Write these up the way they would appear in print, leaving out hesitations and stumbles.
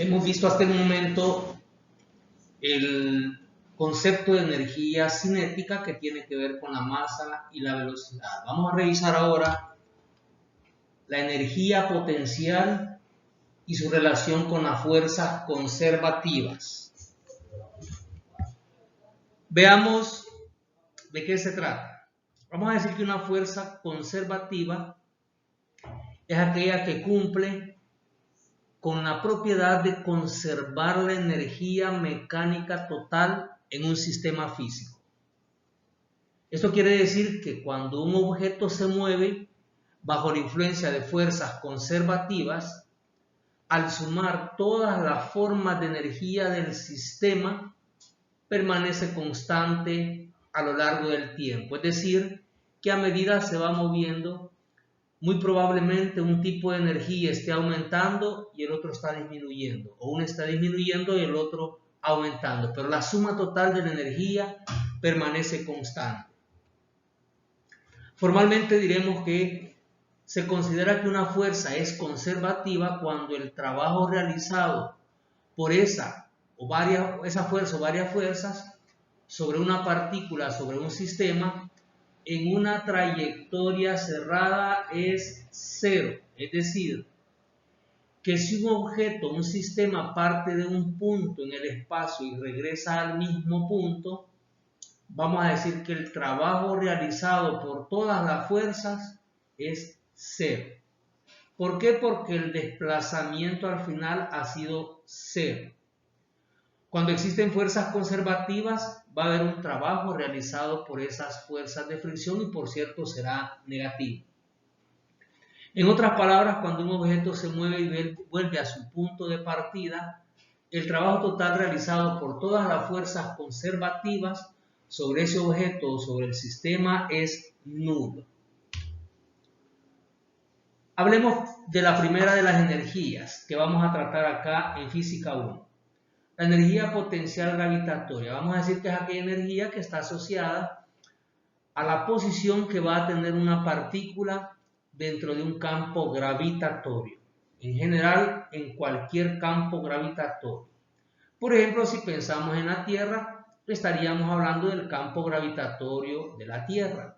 Hemos visto hasta el momento el concepto de energía cinética que tiene que ver con la masa y la velocidad. Vamos a revisar ahora la energía potencial y su relación con las fuerzas conservativas. Veamos de qué se trata. Vamos a decir que una fuerza conservativa es aquella que cumple con la propiedad de conservar la energía mecánica total en un sistema físico. Esto quiere decir que cuando un objeto se mueve bajo la influencia de fuerzas conservativas, al sumar todas las formas de energía del sistema, permanece constante a lo largo del tiempo. Es decir, que a medida se va moviendo, muy probablemente un tipo de energía esté aumentando y el otro está disminuyendo, o uno está disminuyendo y el otro aumentando, pero la suma total de la energía permanece constante. Formalmente diremos que se considera que una fuerza es conservativa cuando el trabajo realizado por esa fuerza o varias fuerzas sobre una partícula, sobre un sistema, en una trayectoria cerrada es cero. Es decir, que si un objeto, un sistema parte de un punto en el espacio y regresa al mismo punto, vamos a decir que el trabajo realizado por todas las fuerzas es cero. ¿Por qué? Porque el desplazamiento al final ha sido cero. Cuando existen fuerzas conservativas, va a haber un trabajo realizado por esas fuerzas de fricción y, por cierto, será negativo. En otras palabras, cuando un objeto se mueve y vuelve a su punto de partida, el trabajo total realizado por todas las fuerzas conservativas sobre ese objeto o sobre el sistema es nulo. Hablemos de la primera de las energías que vamos a tratar acá en Física 1. La energía potencial gravitatoria. Vamos a decir que es aquella energía que está asociada a la posición que va a tener una partícula dentro de un campo gravitatorio. En general, en cualquier campo gravitatorio. Por ejemplo, si pensamos en la Tierra, estaríamos hablando del campo gravitatorio de la Tierra.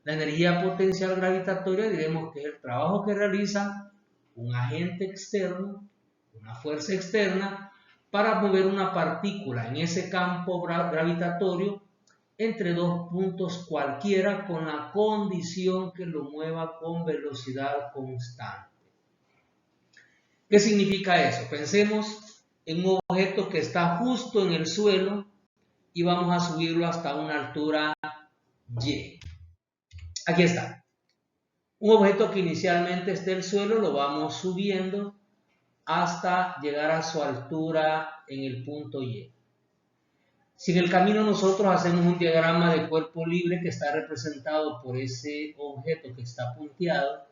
La energía potencial gravitatoria diremos que es el trabajo que realiza un agente externo, una fuerza externa, para mover una partícula en ese campo gravitatorio entre dos puntos cualquiera con la condición que lo mueva con velocidad constante. ¿Qué significa eso? Pensemos en un objeto que está justo en el suelo y vamos a subirlo hasta una altura y. Aquí está. Un objeto que inicialmente está en el suelo lo vamos subiendo hasta llegar a su altura en el punto Y. Si en el camino nosotros hacemos un diagrama de cuerpo libre que está representado por ese objeto que está punteado,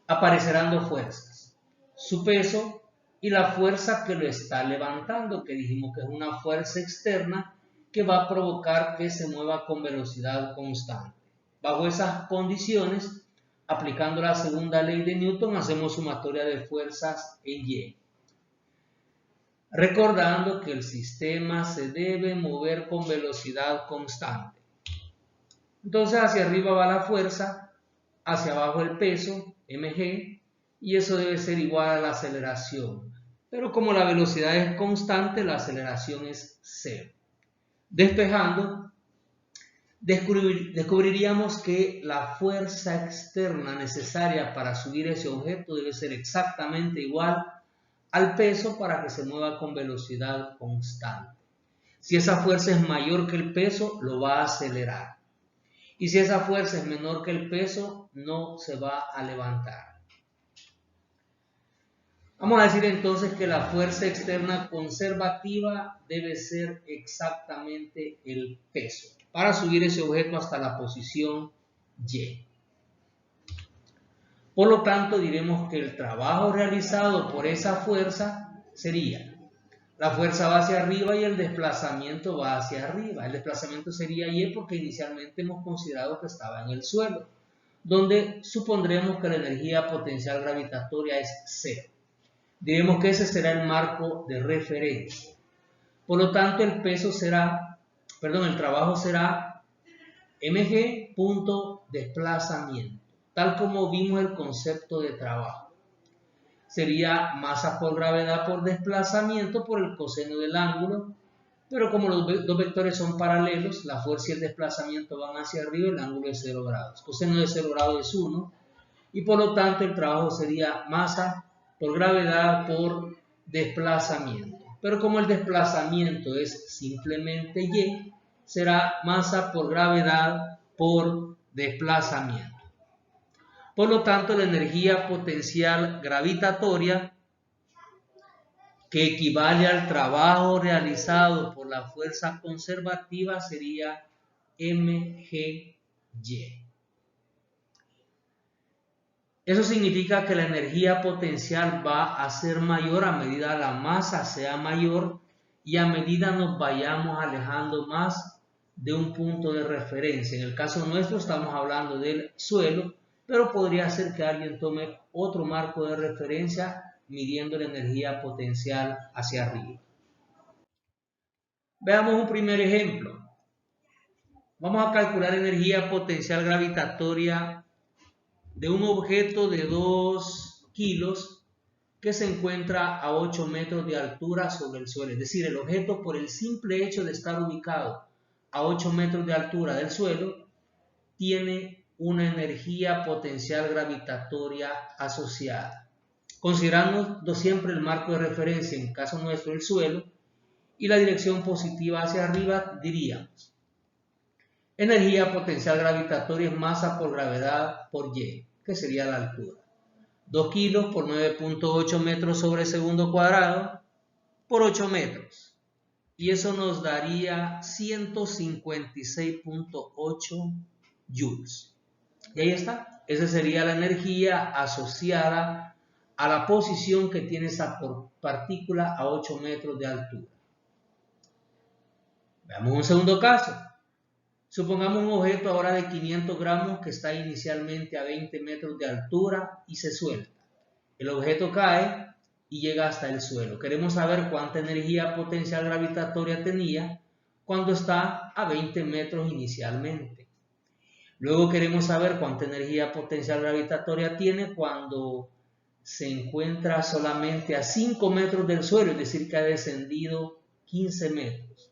aparecerán dos fuerzas, su peso y la fuerza que lo está levantando, que dijimos que es una fuerza externa que va a provocar que se mueva con velocidad constante. Bajo esas condiciones, aplicando la segunda ley de Newton, hacemos sumatoria de fuerzas en Y. Recordando que el sistema se debe mover con velocidad constante. Entonces hacia arriba va la fuerza, hacia abajo el peso, mg, y eso debe ser igual a la aceleración. Pero como la velocidad es constante, la aceleración es cero. Despejando, descubriríamos que la fuerza externa necesaria para subir ese objeto debe ser exactamente igual al peso para que se mueva con velocidad constante. Si esa fuerza es mayor que el peso, lo va a acelerar. Y si esa fuerza es menor que el peso, no se va a levantar. Vamos a decir entonces que la fuerza externa conservativa debe ser exactamente el peso para subir ese objeto hasta la posición Y. Por lo tanto, diremos que el trabajo realizado por esa fuerza sería: la fuerza va hacia arriba y el desplazamiento va hacia arriba. El desplazamiento sería Y porque inicialmente hemos considerado que estaba en el suelo, donde supondremos que la energía potencial gravitatoria es cero. diremos que ese será el marco de referencia. Por lo tanto, el trabajo será mg punto desplazamiento, tal como vimos el concepto de trabajo. Sería masa por gravedad por desplazamiento por el coseno del ángulo, pero como los dos vectores son paralelos, la fuerza y el desplazamiento van hacia arriba, el ángulo es 0 grados. Coseno de 0 grados es 1, y por lo tanto el trabajo sería masa por gravedad por desplazamiento. Pero como el desplazamiento es simplemente y, será masa por gravedad por desplazamiento. Por lo tanto, la energía potencial gravitatoria, que equivale al trabajo realizado por la fuerza conservativa, sería mgy. Eso significa que la energía potencial va a ser mayor a medida la masa sea mayor y a medida nos vayamos alejando más de un punto de referencia. En el caso nuestro estamos hablando del suelo, pero podría ser que alguien tome otro marco de referencia midiendo la energía potencial hacia arriba. Veamos un primer ejemplo. Vamos a calcular energía potencial gravitatoria de un objeto de 2 kilos que se encuentra a 8 metros de altura sobre el suelo. Es decir, el objeto, por el simple hecho de estar ubicado a 8 metros de altura del suelo, tiene una energía potencial gravitatoria asociada. Considerando siempre el marco de referencia, en caso nuestro el suelo, y la dirección positiva hacia arriba, diríamos: energía potencial gravitatoria es masa por gravedad por y, que sería la altura. 2 kilos por 9.8 metros sobre segundo cuadrado por 8 metros. Y eso nos daría 156.8 joules. Y ahí está. Esa sería la energía asociada a la posición que tiene esa partícula a 8 metros de altura. Veamos un segundo caso. Supongamos un objeto ahora de 500 gramos que está inicialmente a 20 metros de altura y se suelta. El objeto cae y llega hasta el suelo. Queremos saber cuánta energía potencial gravitatoria tenía cuando está a 20 metros inicialmente. Luego queremos saber cuánta energía potencial gravitatoria tiene cuando se encuentra solamente a 5 metros del suelo, es decir, que ha descendido 15 metros.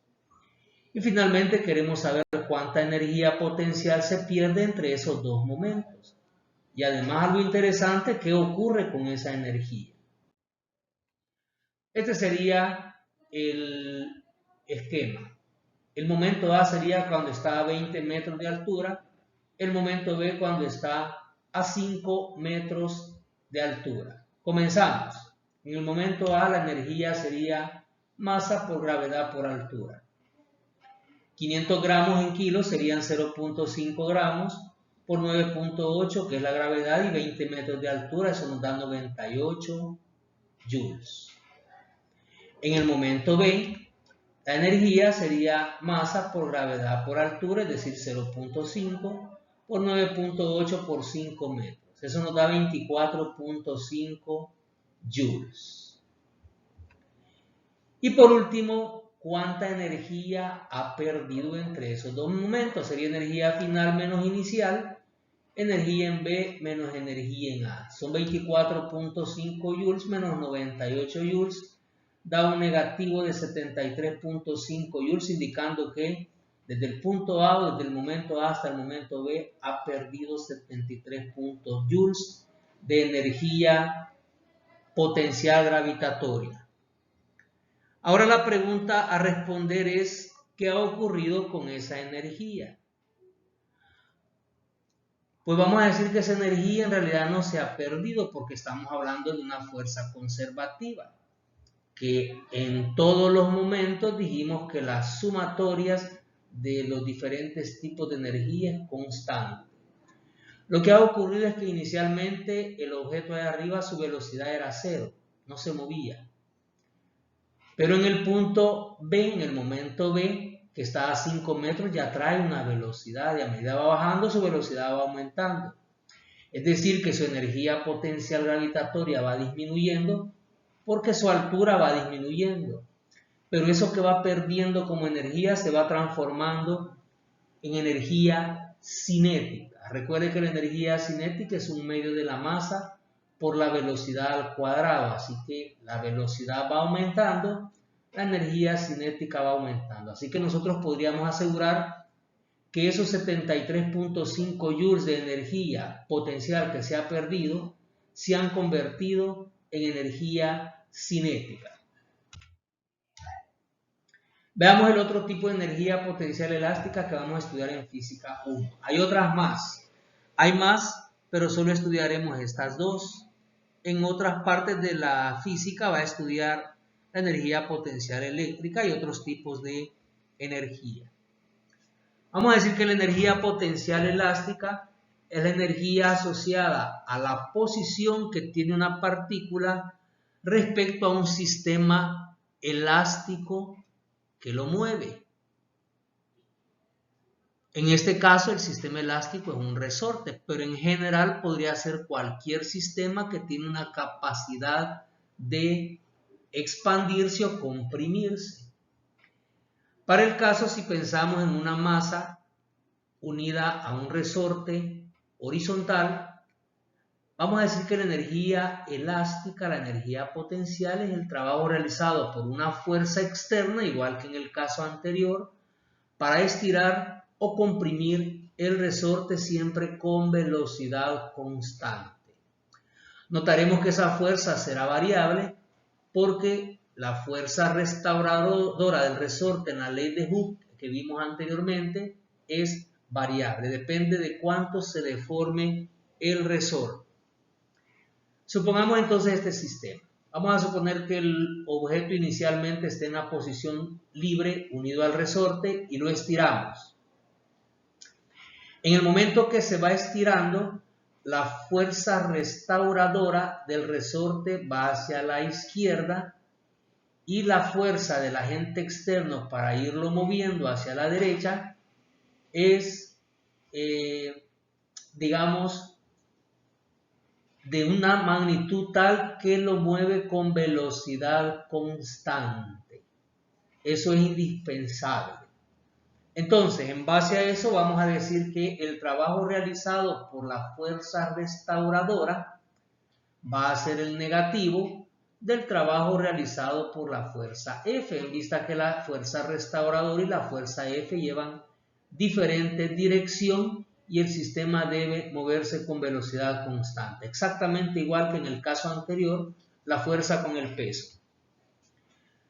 Y finalmente queremos saber cuánta energía potencial se pierde entre esos dos momentos. Y además algo interesante, ¿qué ocurre con esa energía? Este sería el esquema. El momento A sería cuando está a 20 metros de altura, el momento B cuando está a 5 metros de altura. Comenzamos. En el momento A la energía sería masa por gravedad por altura. 500 gramos en kilos serían 0.5 gramos por 9.8, que es la gravedad, y 20 metros de altura, eso nos da 98 joules. En el momento B, la energía sería masa por gravedad por altura, es decir, 0.5 por 9.8 por 5 metros. Eso nos da 24.5 joules. Y por último, ¿cuánta energía ha perdido entre esos dos momentos? Sería energía final menos inicial, energía en B menos energía en A. Son 24.5 joules menos 98 joules. Da un negativo de 73.5 joules, indicando que desde el punto A o desde el momento A hasta el momento B ha perdido 73 joules de energía potencial gravitatoria. Ahora la pregunta a responder es: ¿qué ha ocurrido con esa energía? Pues vamos a decir que esa energía en realidad no se ha perdido, porque estamos hablando de una fuerza conservativa, que en todos los momentos dijimos que las sumatorias de los diferentes tipos de energía es constante. Lo que ha ocurrido es que inicialmente el objeto de arriba, su velocidad era 0, no se movía. Pero en el punto B, en el momento B, que está a 5 metros, ya trae una velocidad, y a medida va bajando, su velocidad va aumentando. Es decir, que su energía potencial gravitatoria va disminuyendo, porque su altura va disminuyendo. Pero eso que va perdiendo como energía se va transformando en energía cinética. Recuerde que la energía cinética es un medio de la masa por la velocidad al cuadrado, así que la velocidad va aumentando, la energía cinética va aumentando. Así que nosotros podríamos asegurar que esos 73.5 joules de energía potencial que se ha perdido se han convertido en energía cinética. Veamos el otro tipo de energía potencial elástica que vamos a estudiar en física 1. Hay otras más. Hay más, pero solo estudiaremos estas dos. En otras partes de la física va a estudiar la energía potencial eléctrica y otros tipos de energía. Vamos a decir que la energía potencial elástica es la energía asociada a la posición que tiene una partícula respecto a un sistema elástico que lo mueve. En este caso el sistema elástico es un resorte, pero en general podría ser cualquier sistema que tiene una capacidad de expandirse o comprimirse. Para el caso, si pensamos en una masa unida a un resorte horizontal, vamos a decir que la energía elástica, la energía potencial, es el trabajo realizado por una fuerza externa, igual que en el caso anterior, para estirar o comprimir el resorte siempre con velocidad constante. Notaremos que esa fuerza será variable porque la fuerza restauradora del resorte en la ley de Hooke que vimos anteriormente es variable, depende de cuánto se deforme el resorte. Supongamos entonces este sistema. Vamos a suponer que el objeto inicialmente esté en la posición libre unido al resorte y lo estiramos. En el momento que se va estirando, la fuerza restauradora del resorte va hacia la izquierda y la fuerza del agente externo para irlo moviendo hacia la derecha es, digamos, de una magnitud tal que lo mueve con velocidad constante. Eso es indispensable. Entonces, en base a eso vamos a decir que el trabajo realizado por la fuerza restauradora va a ser el negativo del trabajo realizado por la fuerza F, en vista que la fuerza restauradora y la fuerza F llevan diferente dirección y el sistema debe moverse con velocidad constante, exactamente igual que en el caso anterior, la fuerza con el peso.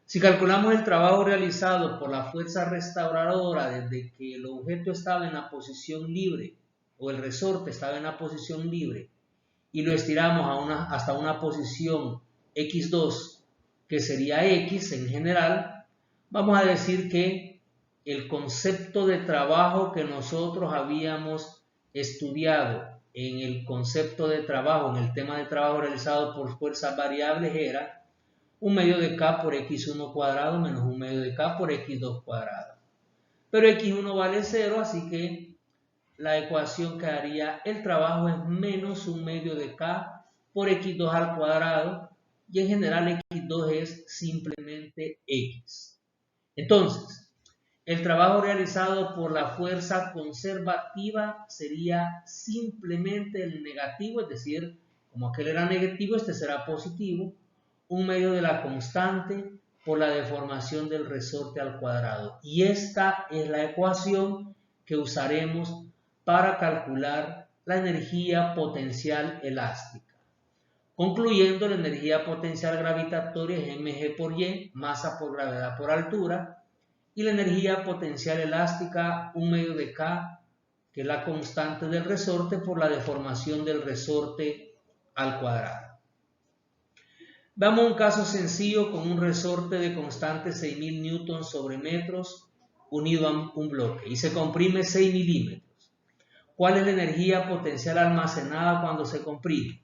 Si calculamos el trabajo realizado por la fuerza restauradora desde que el objeto estaba en la posición libre o el resorte estaba en la posición libre y lo estiramos hasta una posición x2 que sería x en general, vamos a decir que el concepto de trabajo que nosotros habíamos estudiado en el concepto de trabajo, en el tema de trabajo realizado por fuerzas variables era 1 medio de k por x1 cuadrado menos 1 medio de k por x2 cuadrado. Pero x1 vale 0, así que la ecuación quedaría el trabajo es menos 1 medio de k por x2 al cuadrado y en general x2 es simplemente x. Entonces, el trabajo realizado por la fuerza conservativa sería simplemente el negativo, es decir, como aquel era negativo, este será positivo, 1 medio de la constante por la deformación del resorte al cuadrado. Y esta es la ecuación que usaremos para calcular la energía potencial elástica. Concluyendo, la energía potencial gravitatoria es mg por y, masa por gravedad por altura, y la energía potencial elástica 1 medio de k, que es la constante del resorte por la deformación del resorte al cuadrado. Veamos un caso sencillo con un resorte de constante 6.000 newtons sobre metros unido a un bloque y se comprime 6 milímetros. ¿Cuál es la energía potencial almacenada cuando se comprime?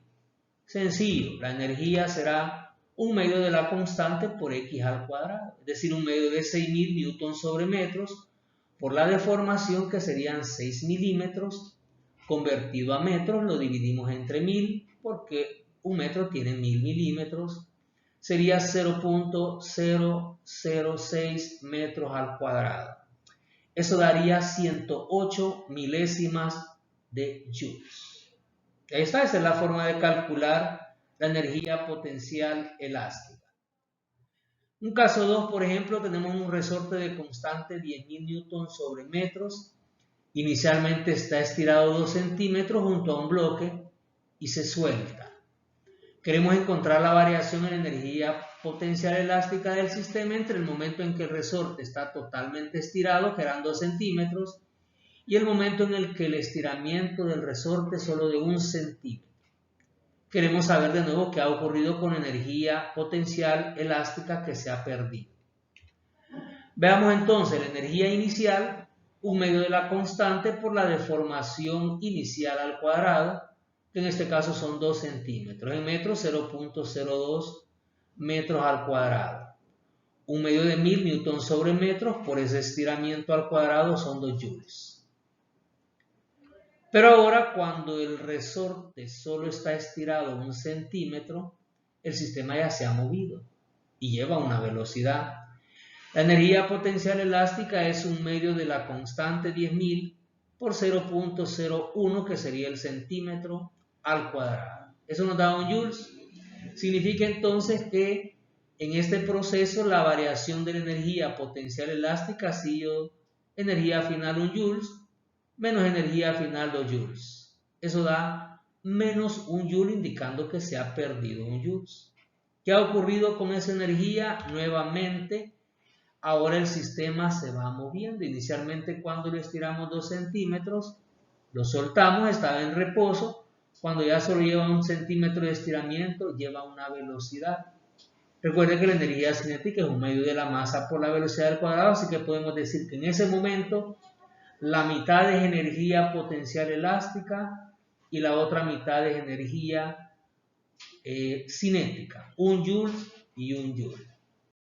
Sencillo, la energía será 1 medio de la constante por x al cuadrado, es decir, 1 medio de 6.000 newtons sobre metros por la deformación que serían 6 milímetros convertido a metros, lo dividimos entre 1000 porque un metro tiene 1000 milímetros, sería 0.006 metros al cuadrado. Eso daría 108 milésimas de joules. Ahí está, esa es la forma de calcular la energía potencial elástica. Un caso 2, por ejemplo, tenemos un resorte de constante 10.000 newtons sobre metros. Inicialmente está estirado 2 centímetros junto a un bloque y se suelta. Queremos encontrar la variación en energía potencial elástica del sistema entre el momento en que el resorte está totalmente estirado, que eran 2 centímetros, y el momento en el que el estiramiento del resorte es solo de 1 centímetro. Queremos saber de nuevo qué ha ocurrido con la energía potencial elástica que se ha perdido. Veamos entonces la energía inicial, un medio de la constante por la deformación inicial al cuadrado, que en este caso son 2 centímetros. En metros, 0.02 metros al cuadrado. Un medio de 1000 newtons sobre metros por ese estiramiento al cuadrado son 2 joules. Pero ahora, cuando el resorte solo está estirado 1 centímetro, el sistema ya se ha movido y lleva una velocidad. La energía potencial elástica es un medio de la constante 10.000 por 0.01, que sería el centímetro al cuadrado. Eso nos da 1 joules. Significa entonces que en este proceso la variación de la energía potencial elástica ha sido energía final 1 joules menos energía final 2 joules. Eso da menos 1 joule, indicando que se ha perdido 1 joules. ¿Qué ha ocurrido con esa energía? Nuevamente, ahora el sistema se va moviendo. Inicialmente, cuando lo estiramos 2 centímetros, lo soltamos, estaba en reposo. Cuando ya solo lleva 1 centímetro de estiramiento, lleva una velocidad. Recuerden que la energía cinética es un medio de la masa por la velocidad al cuadrado, así que podemos decir que en ese momento la mitad es energía potencial elástica y la otra mitad es energía cinética, 1 joule y 1 joule.